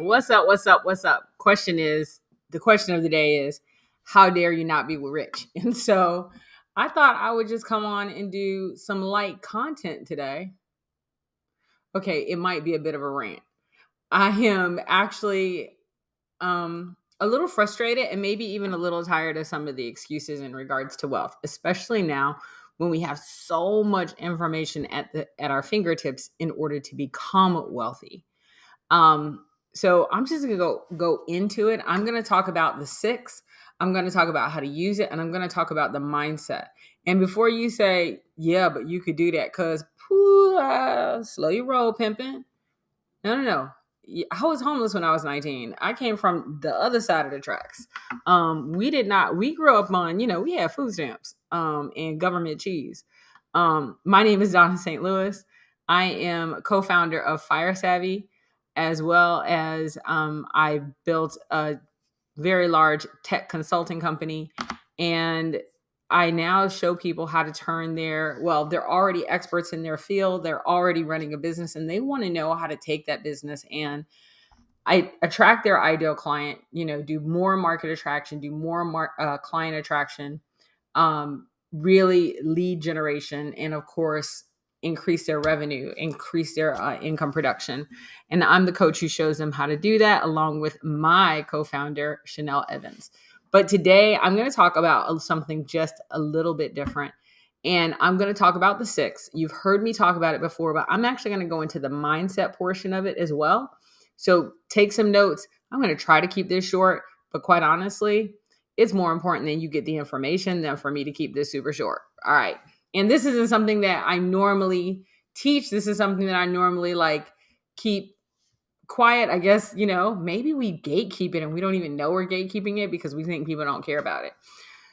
What's up? What's up? What's up? The question of the day is, how dare you not be rich? And so I thought I would just come on and do some light content today. Okay, it might be a bit of a rant. I am actually a little frustrated and maybe even a little tired of some of the excuses in regards to wealth, especially now when we have so much information at our fingertips in order to become wealthy. Um, so I'm just gonna go into it. I'm gonna talk about the six. I'm gonna talk about how to use it, and I'm gonna talk about the mindset. And before you say, "Yeah, but you could do that," because slow your roll, pimping. No. I was homeless when I was 19. I came from the other side of the tracks. We did not. We grew up on, we had food stamps, and government cheese. My name is Donna St. Louis. I am co-founder of Fire Savvy, as well as I built a very large tech consulting company, and I now show people how to turn they're already experts in their field, they're already running a business, and they want to know how to take that business and I attract their ideal client, do more market attraction, do more client attraction, really lead generation, and of course, increase their revenue, increase their income production. And I'm the coach who shows them how to do that, along with my co founder, Chanel Evans. But today, I'm going to talk about something just a little bit different. And I'm going to talk about the six. You've heard me talk about it before, but I'm actually going to go into the mindset portion of it as well. So take some notes. I'm going to try to keep this short, but quite honestly, it's more important that you get the information than for me to keep this super short. All right. And this isn't something that I normally teach. This is something that I normally keep quiet. I guess, maybe we gatekeep it and we don't even know we're gatekeeping it because we think people don't care about it.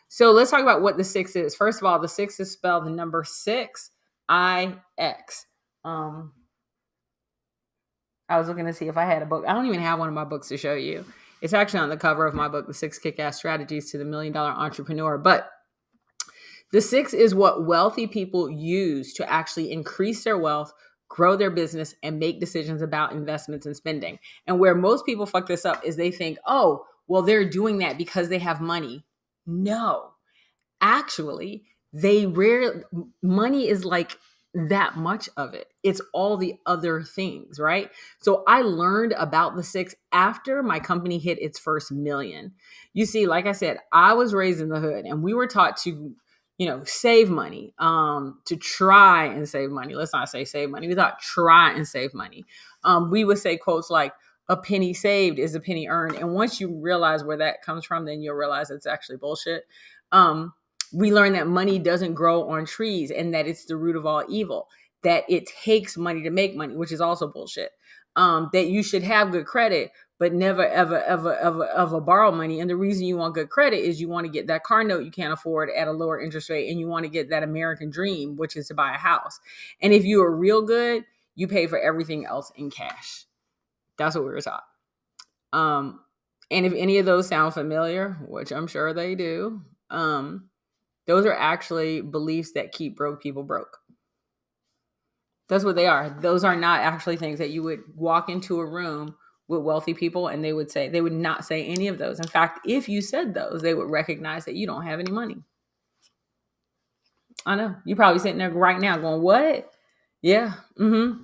So let's talk about what the six is. First of all, the six is spelled the number 6IX. I was looking to see if I had a book. I don't even have one of my books to show you. It's actually on the cover of my book, The Six Kick-Ass Strategies to the $1 Million Entrepreneur. But the six is what wealthy people use to actually increase their wealth, grow their business, and make decisions about investments and spending. And where most people fuck this up is they think, oh, well, they're doing that because they have money. No, actually, money is like that much of it. It's all the other things, right? So I learned about the six after my company hit its first million. You see, like I said, I was raised in the hood and we were taught to, save money, to try and save money. Let's not say save money. We thought try and save money. We would say quotes like, a penny saved is a penny earned. And once you realize where that comes from, then you'll realize it's actually bullshit. We learn that money doesn't grow on trees and that it's the root of all evil, that it takes money to make money, which is also bullshit. That you should have good credit, but never, ever borrow money. And the reason you want good credit is you want to get that car note you can't afford at a lower interest rate. And you want to get that American dream, which is to buy a house. And if you are real good, you pay for everything else in cash. That's what we were taught. And if any of those sound familiar, which I'm sure they do, those are actually beliefs that keep broke people broke. That's what they are. Those are not actually things that you would walk into a room with wealthy people and they would not say any of those. In fact, if you said those, they would recognize that you don't have any money. I know. You're probably sitting there right now going, what? Yeah. Mm-hmm.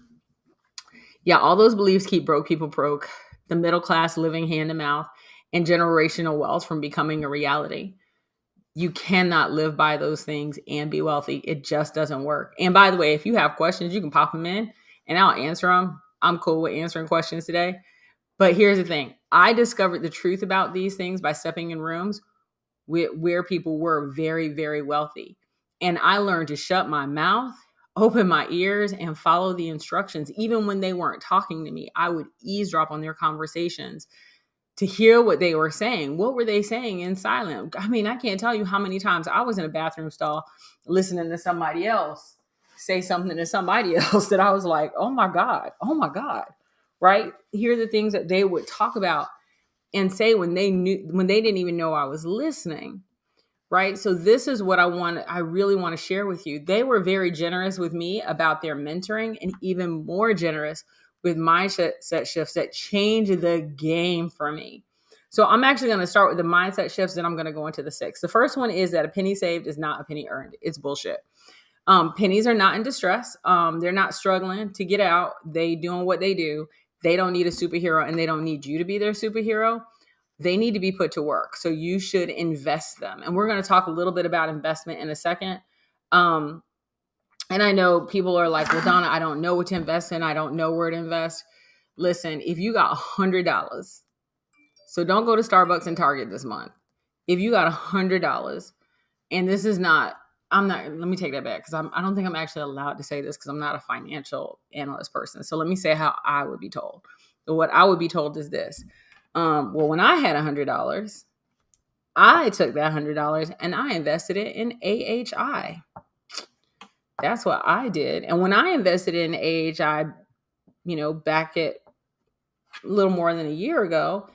Yeah, all those beliefs keep broke people broke, the middle class living hand to mouth, and generational wealth from becoming a reality. You cannot live by those things and be wealthy. It just doesn't work. And by the way, if you have questions, you can pop them in and I'll answer them. I'm cool with answering questions today. But here's the thing. I discovered the truth about these things by stepping in rooms where people were very, very wealthy. And I learned to shut my mouth, open my ears, and follow the instructions. Even when they weren't talking to me, I would eavesdrop on their conversations to hear what they were saying. What were they saying in silence? I mean, I can't tell you how many times I was in a bathroom stall listening to somebody else say something to somebody else that I was like, oh my God, right? Here are the things that they would talk about and say when they didn't even know I was listening, right? So this is what I really want to share with you. They were very generous with me about their mentoring and even more generous with mindset shifts that change the game for me. So I'm actually going to start with the mindset shifts, then I'm going to go into the 6. The first one is that a penny saved is not a penny earned. It's bullshit. Pennies are not in distress. They're not struggling to get out. They doing what they do. They don't need a superhero, and they don't need you to be their superhero. They need to be put to work. So you should invest them. And we're going to talk a little bit about investment in a second. And I know people are like, well, Donna, I don't know what to invest in. I don't know where to invest. Listen, if you got $100, so don't go to Starbucks and Target this month. If you got $100, and this is not, let me take that back, because I don't think I'm actually allowed to say this because I'm not a financial analyst person. So let me say how I would be told. So what I would be told is this. Well, when I had $100, I took that $100 and I invested it in AHI. That's what I did. And when I invested in AHI, back at a little more than a year ago,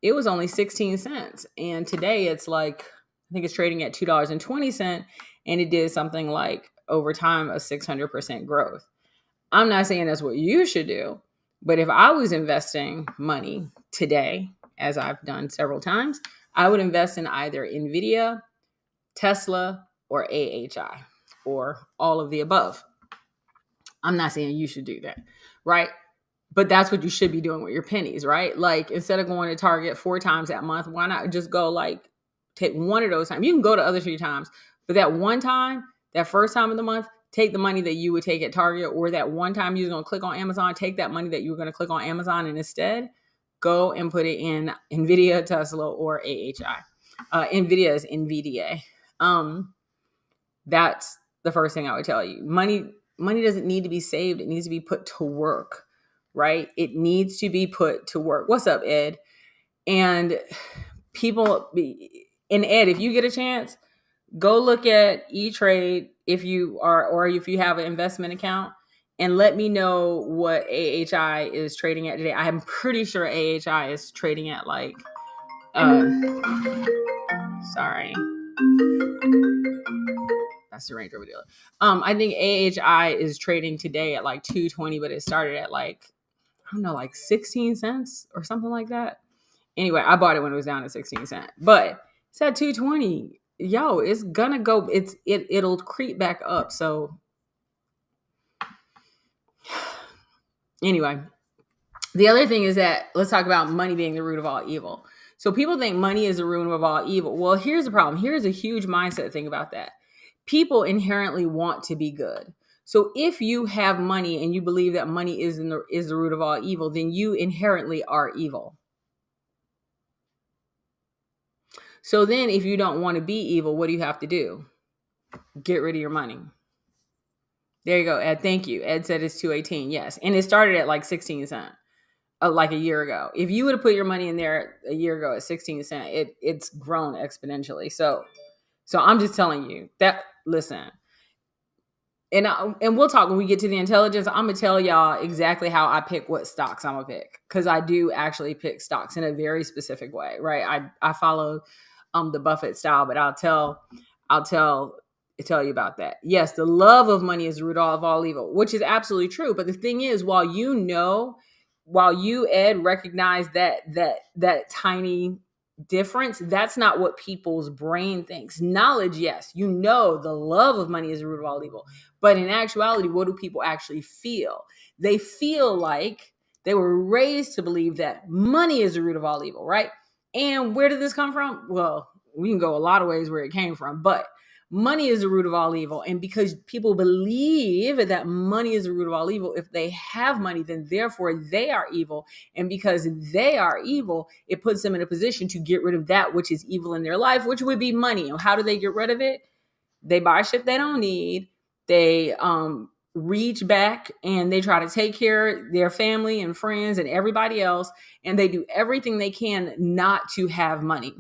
it was only 16 cents. And today it's like, I think it's trading at $2.20, and it did something like over time a 600% growth. I'm not saying that's what you should do, but if I was investing money today, as I've done several times, I would invest in either NVIDIA, Tesla, or AHI, or all of the above. I'm not saying you should do that, right? But that's what you should be doing with your pennies, right? Like, instead of going to Target 4 times that month, why not just go take one of those times? You can go to other 3 times, but that one time, that first time of the month, take the money that you would take at Target, or that one time you was going to click on Amazon, take that money that you were going to click on Amazon, and instead go and put it in NVIDIA, Tesla, or AHI. NVIDIA is NVDA. That's the first thing I would tell you. Money doesn't need to be saved. It needs to be put to work, right? It needs to be put to work. What's up, Ed? And Ed, if you get a chance, go look at E-Trade if you have an investment account, and let me know what AHI is trading at today. I'm pretty sure AHI is trading at sorry. That's the Range Rover dealer. I think AHI is trading today at like 220, but it started at like 16 cents or something like that. Anyway, I bought it when it was down at 16 cents, but it's at 220. Yo, it's gonna go. It'll creep back up. So anyway, the other thing is that let's talk about money being the root of all evil. So people think money is the root of all evil. Well, here's the problem. Here's a huge mindset thing about that. People inherently want to be good. So if you have money and you believe that money is the root of all evil, then you inherently are evil. So then if you don't want to be evil, what do you have to do? Get rid of your money. There you go, Ed. Thank you. Ed said it's 218. Yes. And it started at like 16 cents. Like a year ago. If you would have put your money in there a year ago at 16 cents, it's grown exponentially. So I'm just telling you that, listen, and we'll talk when we get to the intelligence. I'm going to tell y'all exactly how I pick what stocks I'm going to pick, because I do actually pick stocks in a very specific way, right? I follow the Buffett style, but I'll tell you about that. Yes, the love of money is the root of all evil, which is absolutely true. But the thing is, while you, Ed, recognize that tiny difference, that's not what people's brain thinks. Knowledge, yes, the love of money is the root of all evil. But in actuality, what do people actually feel? They feel like they were raised to believe that money is the root of all evil, right? And where did this come from? Well, we can go a lot of ways where it came from, but money is the root of all evil. And because people believe that money is the root of all evil, if they have money, then therefore they are evil. And because they are evil, it puts them in a position to get rid of that which is evil in their life, which would be money. And how do they get rid of it? They buy shit they don't need. They reach back and they try to take care of their family and friends and everybody else. And they do everything they can not to have money.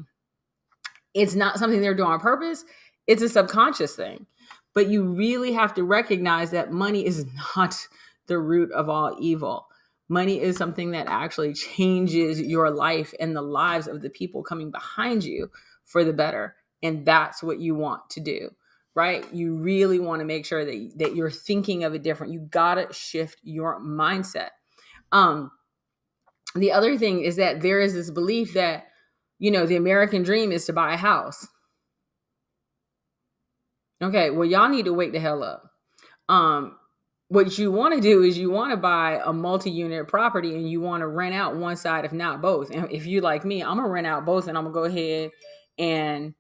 It's not something they're doing on purpose. It's a subconscious thing. But you really have to recognize that money is not the root of all evil. Money is something that actually changes your life and the lives of the people coming behind you for the better. And that's what you want to do, right? You really want to make sure that you're thinking of it different. You got to shift your mindset. Um, the other thing is that there is this belief that, the American dream is to buy a house. Okay, well, y'all need to wake the hell up. What you want to do is you want to buy a multi-unit property and you want to rent out one side, if not both. And if you like me, I'm gonna rent out both, and I'm gonna go ahead and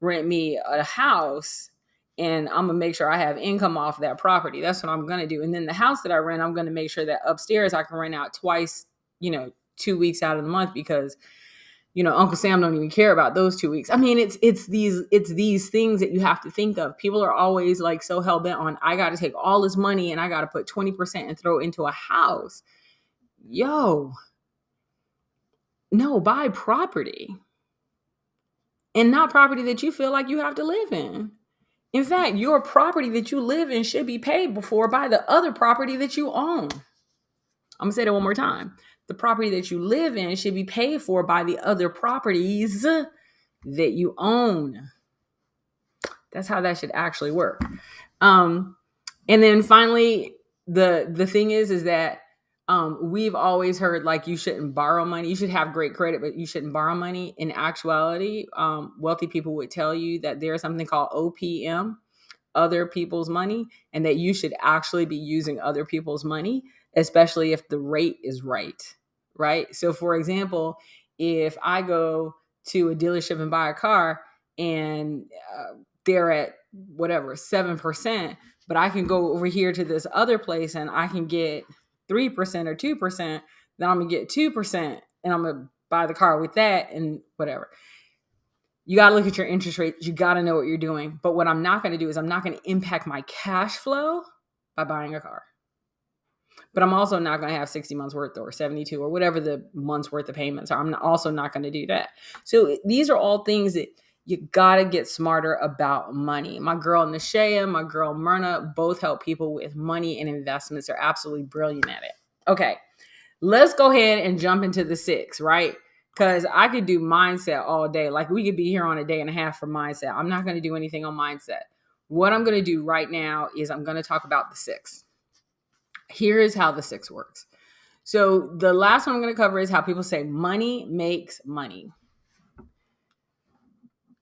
rent me a house, and I'm gonna make sure I have income off that property. That's what I'm gonna do. And then the house that I rent, I'm gonna make sure that upstairs I can rent out twice, 2 weeks out of the month, because Uncle Sam don't even care about those 2 weeks. I mean, it's these things that you have to think of. People are always like so hell bent on, I got to take all this money and I got to put 20% and throw it into a house. Yo, no, buy property, and not property that you feel like you have to live in. In fact, your property that you live in should be paid before by the other property that you own. I'm gonna say that one more time. The property that you live in should be paid for by the other properties that you own. That's how that should actually work. And then finally, the thing is that we've always heard, like, you shouldn't borrow money. You should have great credit, but you shouldn't borrow money. In actuality, wealthy people would tell you that there's something called OPM, other people's money, and that you should actually be using other people's money, especially if the rate is right? So for example, if I go to a dealership and buy a car and they're at whatever 7%, but I can go over here to this other place and I can get 3% or 2%, then I'm gonna get 2% and I'm gonna buy the car with that and whatever. You got to look at your interest rates. You got to know what you're doing. But what I'm not going to do is I'm not going to impact my cash flow by buying a car. But I'm also not going to have 60 months worth or 72 or whatever the months worth of payments are. I'm also not going to do that. So these are all things that you got to get smarter about money. My girl Nashaya, my girl Myrna, both help people with money and investments. They're absolutely brilliant at it. Okay, let's go ahead and jump into the 6, right? Because I could do mindset all day. Like, we could be here on a day and a half for mindset. I'm not going to do anything on mindset. What I'm going to do right now is I'm going to talk about the 6. Here is how the 6 works. So the last one I'm going to cover is how people say money makes money.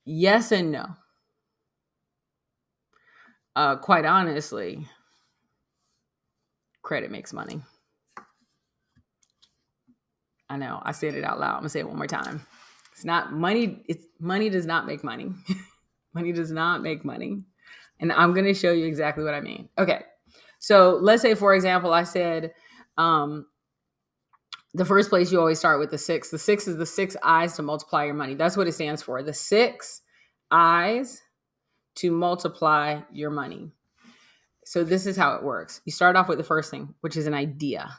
Yes and no. Quite honestly, credit makes money. I know, I said it out loud. I'm gonna say it one more time. It's not money. Money does not make money. Money does not make money. And I'm gonna show you exactly what I mean. Okay. So let's say, for example, I said, the first place you always start with the 6. The 6 is the 6 I's to multiply your money. That's what it stands for. The 6 I's to multiply your money. So this is how it works. You start off with the first thing, which is an idea,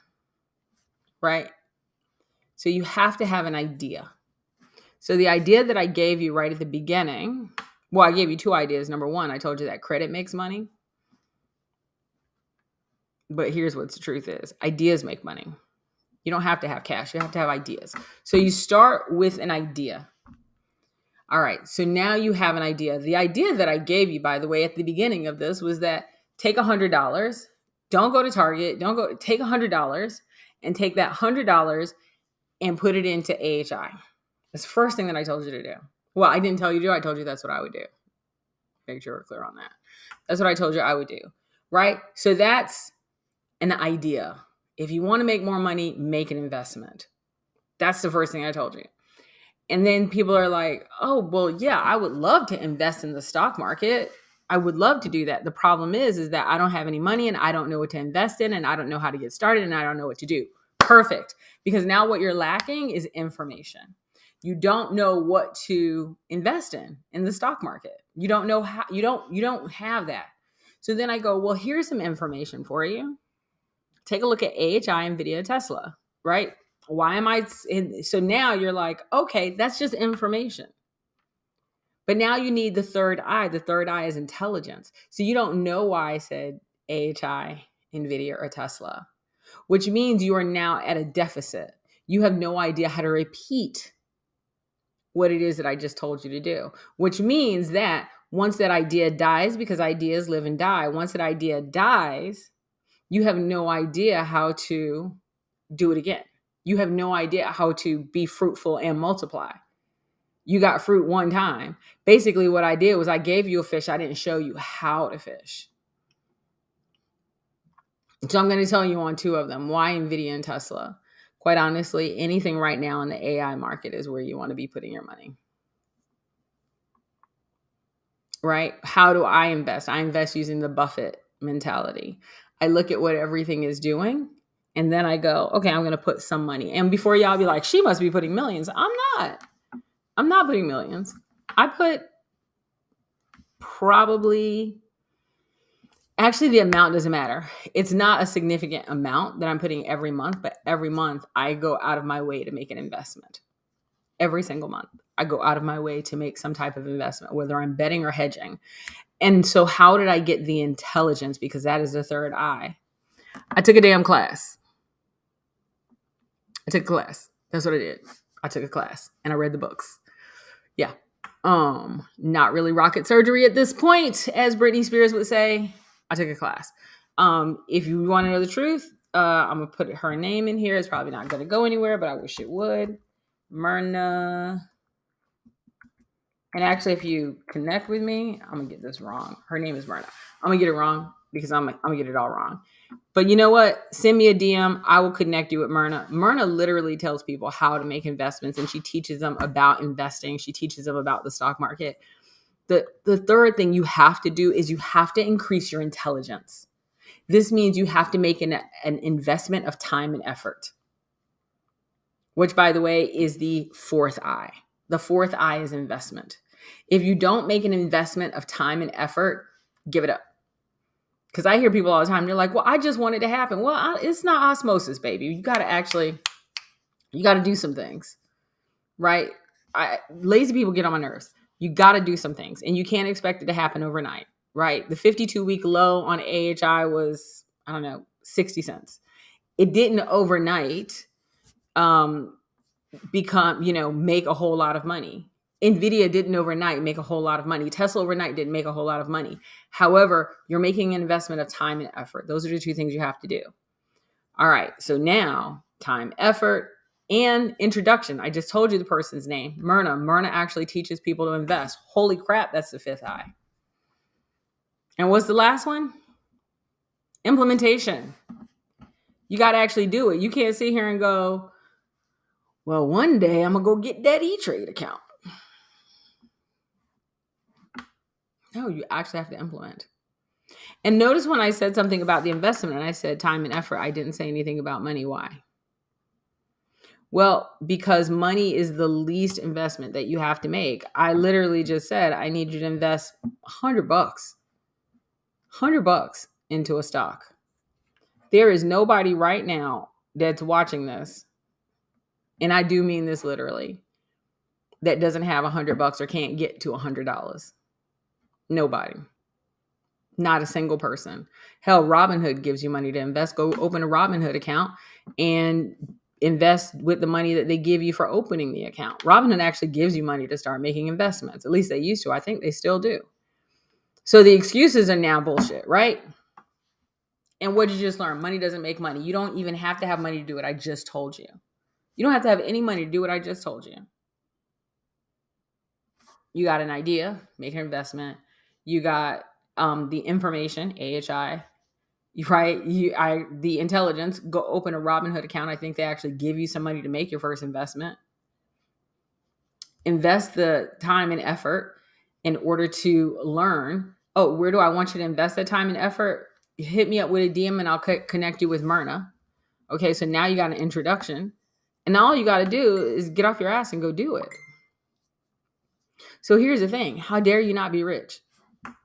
right? So you have to have an idea. So the idea that I gave you right at the beginning, well, I gave you 2 ideas. Number 1, I told you that credit makes money. But here's what the truth is. Ideas make money. You don't have to have cash. You have to have ideas. So you start with an idea. All right. So now you have an idea. The idea that I gave you, by the way, at the beginning of this was that take $100. Don't go to Target. Take $100 and take that $100 and put it into AHI. That's the first thing that I told you to do. Well, I didn't tell you to do. I told you that's what I would do. Make sure we're clear on that. That's what I told you I would do, right? So that's an idea. If you want to make more money, make an investment. That's the first thing I told you. And then people are like, oh, well, yeah, I would love to invest in the stock market. I would love to do that. The problem is that I don't have any money and I don't know what to invest in and I don't know how to get started and I don't know what to do. Perfect. Because now what you're lacking is information. You don't know what to invest in the stock market. You don't know how, you don't have that. So then I go, well, here's some information for you. Take a look at AHI, NVIDIA, Tesla, right? Why am I in? So now you're like, okay, that's just information. But now you need the third eye. The third eye is intelligence. So you don't know why I said AHI, NVIDIA, or Tesla, which means you are now at a deficit. You have no idea how to repeat what it is that I just told you to do, which means that once that idea dies, because ideas live and die, once that idea dies, you have no idea how to do it again. You have no idea how to be fruitful and multiply. You got fruit one time. Basically, what I did was I gave you a fish. I didn't show you how to fish. So I'm going to tell you on two of them, why NVIDIA and Tesla. Quite honestly, anything right now in the AI market is where you want to be putting your money. Right? How do I invest? I invest using the Buffett mentality. I look at what everything is doing, and then I go, okay, I'm going to put some money. And before y'all be like, she must be putting millions. I'm not putting millions. I put probably, actually the amount doesn't matter. It's not a significant amount that I'm putting every month, but every month I go out of my way to make an investment. Every single month I go out of my way to make some type of investment, whether I'm betting or hedging. And so how did I get the intelligence? Because that is the third eye. I took a damn class. I took a class. That's what I did. I took a class and I read the books. Yeah. Not really rocket surgery at this point, as Britney Spears would say. I took a class. If you want to know the truth, I'm gonna put her name in here. It's probably not gonna go anywhere, but I wish it would. Myrna. And actually, if you connect with me, I'm gonna get this wrong. Her name is Myrna. I'm gonna get it wrong because I'm gonna get it all wrong. But you know what? Send me a DM. I will connect you with Myrna. Myrna literally tells people how to make investments, and she teaches them about investing. She teaches them about the stock market. The third thing you have to do is you have to increase your intelligence. This means you have to make an investment of time and effort, which, by the way, is the fourth eye. The fourth eye is investment. If you don't make an investment of time and effort, give it up. Because I hear people all the time, they're like, well, I just want it to happen. Well, it's not osmosis, baby. You got to do some things, right? Lazy people get on my nerves. You got to do some things, and you can't expect it to happen overnight, right? The 52-week low on AHI was, 60 cents. It didn't overnight make a whole lot of money. NVIDIA didn't overnight make a whole lot of money. Tesla overnight didn't make a whole lot of money. However, you're making an investment of time and effort. Those are the two things you have to do. All right. So now time, effort, and introduction. I just told you the person's name, Myrna. Myrna actually teaches people to invest. Holy crap. That's the fifth eye. And what's the last one? Implementation. You got to actually do it. You can't sit here and go, well, one day I'm going to go get that E-Trade account. No, you actually have to implement. And notice when I said something about the investment and I said time and effort, I didn't say anything about money. Why? Well, because money is the least investment that you have to make. I literally just said, I need you to invest $100 into a stock. There is nobody right now that's watching this, and I do mean this literally, that doesn't have $100 or can't get to $100. Nobody. Not a single person. Hell, Robinhood gives you money to invest. Go open a Robinhood account and invest with the money that they give you for opening the account. Robinhood actually gives you money to start making investments. At least they used to. I think they still do. So the excuses are now bullshit, right? And what did you just learn? Money doesn't make money. You don't even have to have money to do what I just told you. You don't have to have any money to do what I just told you. You got an idea, make an investment. You got the information, AHI, right? The intelligence, go open a Robinhood account. I think they actually give you some money to make your first investment. Invest the time and effort in order to learn. Oh, where do I want you to invest that time and effort? Hit me up with a DM and I'll connect you with Myrna. Okay, so now you got an introduction. And now all you got to do is get off your ass and go do it. So here's the thing. How dare you not be rich?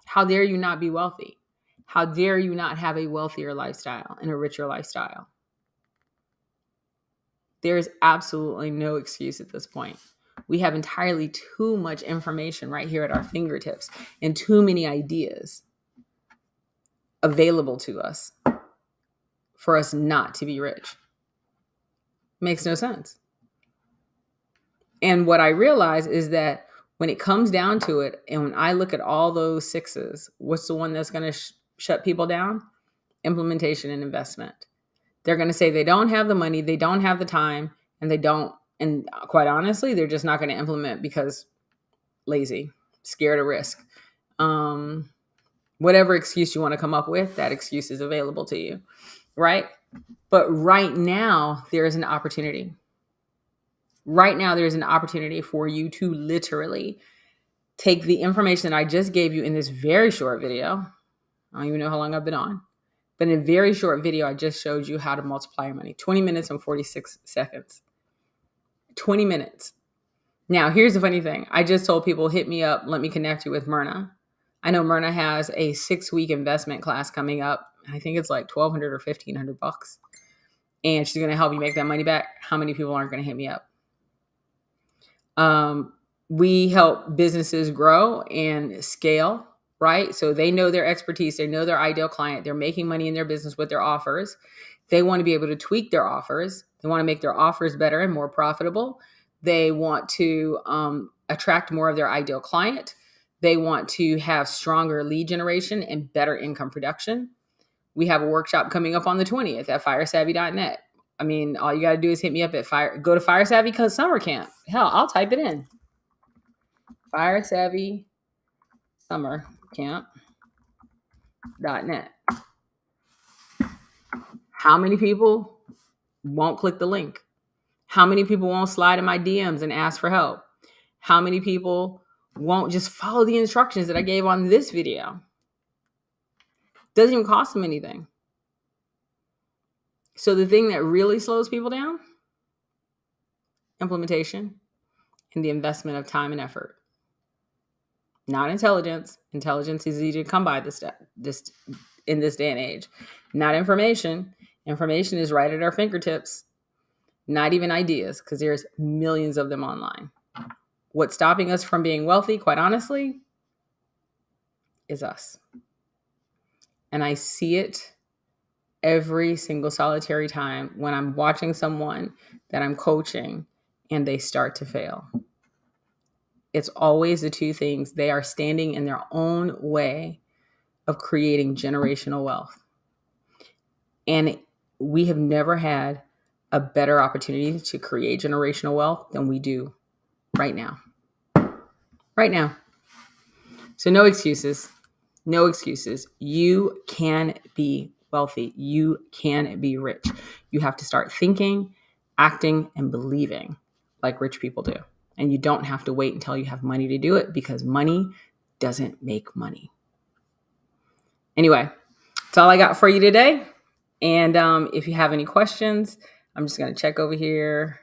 How dare you not be wealthy? How dare you not have a wealthier lifestyle and a richer lifestyle? There is absolutely no excuse at this point. We have entirely too much information right here at our fingertips and too many ideas available to us for us not to be rich. Makes no sense. And what I realize is that when it comes down to it, and when I look at all those sixes, what's the one that's going to shut people down? Implementation and investment. They're going to say they don't have the money, they don't have the time, and quite honestly, they're just not going to implement because lazy, scared of risk. Whatever excuse you want to come up with, that excuse is available to you, right? But right now, there is an opportunity. Right now, there's an opportunity for you to literally take the information that I just gave you in this very short video. I don't even know how long I've been on, but in a very short video, I just showed you how to multiply your money. 20 minutes and 46 seconds. 20 minutes. Now, here's the funny thing. I just told people, hit me up. Let me connect you with Myrna. I know Myrna has a 6-week investment class coming up. I think it's like $1,200 or $1,500. And she's going to help you make that money back. How many people aren't going to hit me up? We help businesses grow and scale, right? So they know their expertise. They know their ideal client. They're making money in their business with their offers. They want to be able to tweak their offers. They want to make their offers better and more profitable. They want to attract more of their ideal client. They want to have stronger lead generation and better income production. We have a workshop coming up on the 20th at firesavvy.net. I mean, all you got to do is hit me up at go to Fire Savvy Summer Camp. Hell, I'll type it in. Fire Savvy Summer Camp.net. How many people won't click the link? How many people won't slide in my DMs and ask for help? How many people won't just follow the instructions that I gave on this video? Doesn't even cost them anything. So the thing that really slows people down, implementation and the investment of time and effort. Not intelligence. Intelligence is easy to come by this in this day and age. Not information. Information is right at our fingertips. Not even ideas, because there's millions of them online. What's stopping us from being wealthy, quite honestly, is us. And I see it every single solitary time when I'm watching someone that I'm coaching and they start to fail. It's always the two things. They are standing in their own way of creating generational wealth. And we have never had a better opportunity to create generational wealth than we do right now. Right now. So no excuses. No excuses. You can be wealthy. You can be rich. You have to start thinking, acting, and believing like rich people do. And you don't have to wait until you have money to do it, because money doesn't make money. Anyway, that's all I got for you today. And if you have any questions, I'm just going to check over here.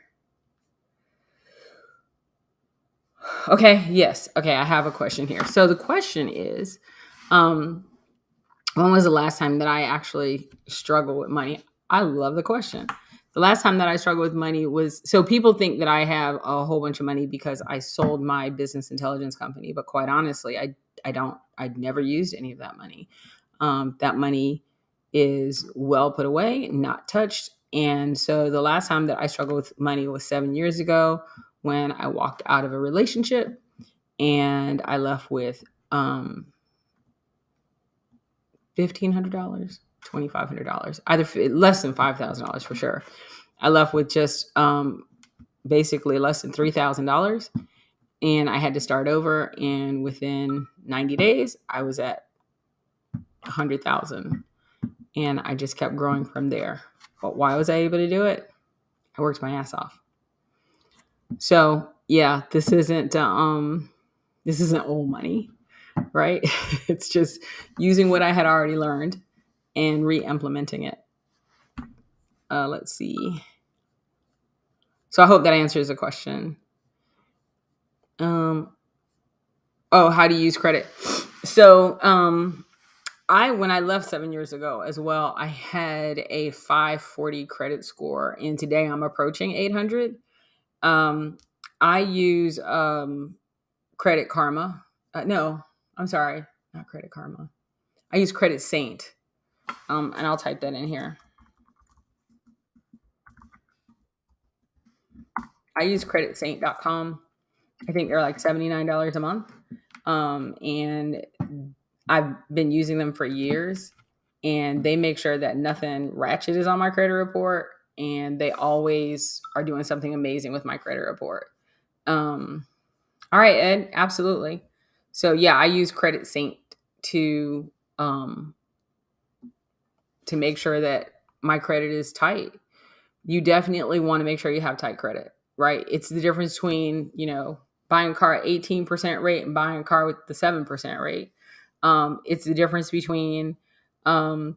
Okay. Yes. Okay. I have a question here. So the question is, when was the last time that I actually struggled with money? I love the question. The last time that I struggled with money was, so people think that I have a whole bunch of money because I sold my business intelligence company. But quite honestly, I don't. I'd never used any of that money. That money is well put away, not touched. And so the last time that I struggled with money was 7 years ago, when I walked out of a relationship and I left with $1,500, $2,500, either less than $5,000 for sure. I left with just basically less than $3,000, and I had to start over. And within 90 days, I was at 100,000, and I just kept growing from there. But why was I able to do it? I worked my ass off. So yeah, this isn't old money, right? It's just using what I had already learned and re-implementing it. Let's see. So I hope that answers the question. How do you use credit? So when I left 7 years ago as well, I had a 540 credit score, and today I'm approaching 800. I use Credit Karma. No, I'm sorry, not Credit Karma. I use Credit Saint, and I'll type that in here. I use creditsaint.com. I think they're like $79 a month. And I've been using them for years. and they make sure that nothing ratchet is on my credit report, and they always are doing something amazing with my credit report. All right, Ed, absolutely. So yeah, I use Credit Sync to make sure that my credit is tight. You definitely want to make sure you have tight credit, right? It's the difference between, buying a car at 18% rate and buying a car with the 7% rate. It's the difference between, how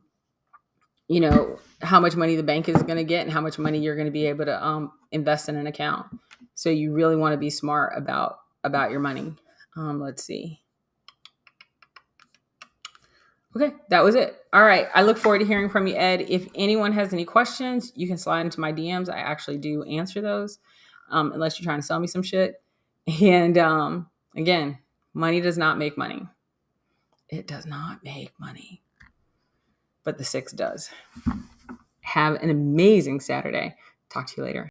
much money the bank is going to get and how much money you're going to be able to invest in an account. So you really want to be smart about your money. Let's see. Okay, that was it. All right. I look forward to hearing from you, Ed. If anyone has any questions, you can slide into my DMs. I actually do answer those, unless you're trying to sell me some shit. And again, money does not make money. It does not make money. But the 6 does. Have an amazing Saturday. Talk to you later.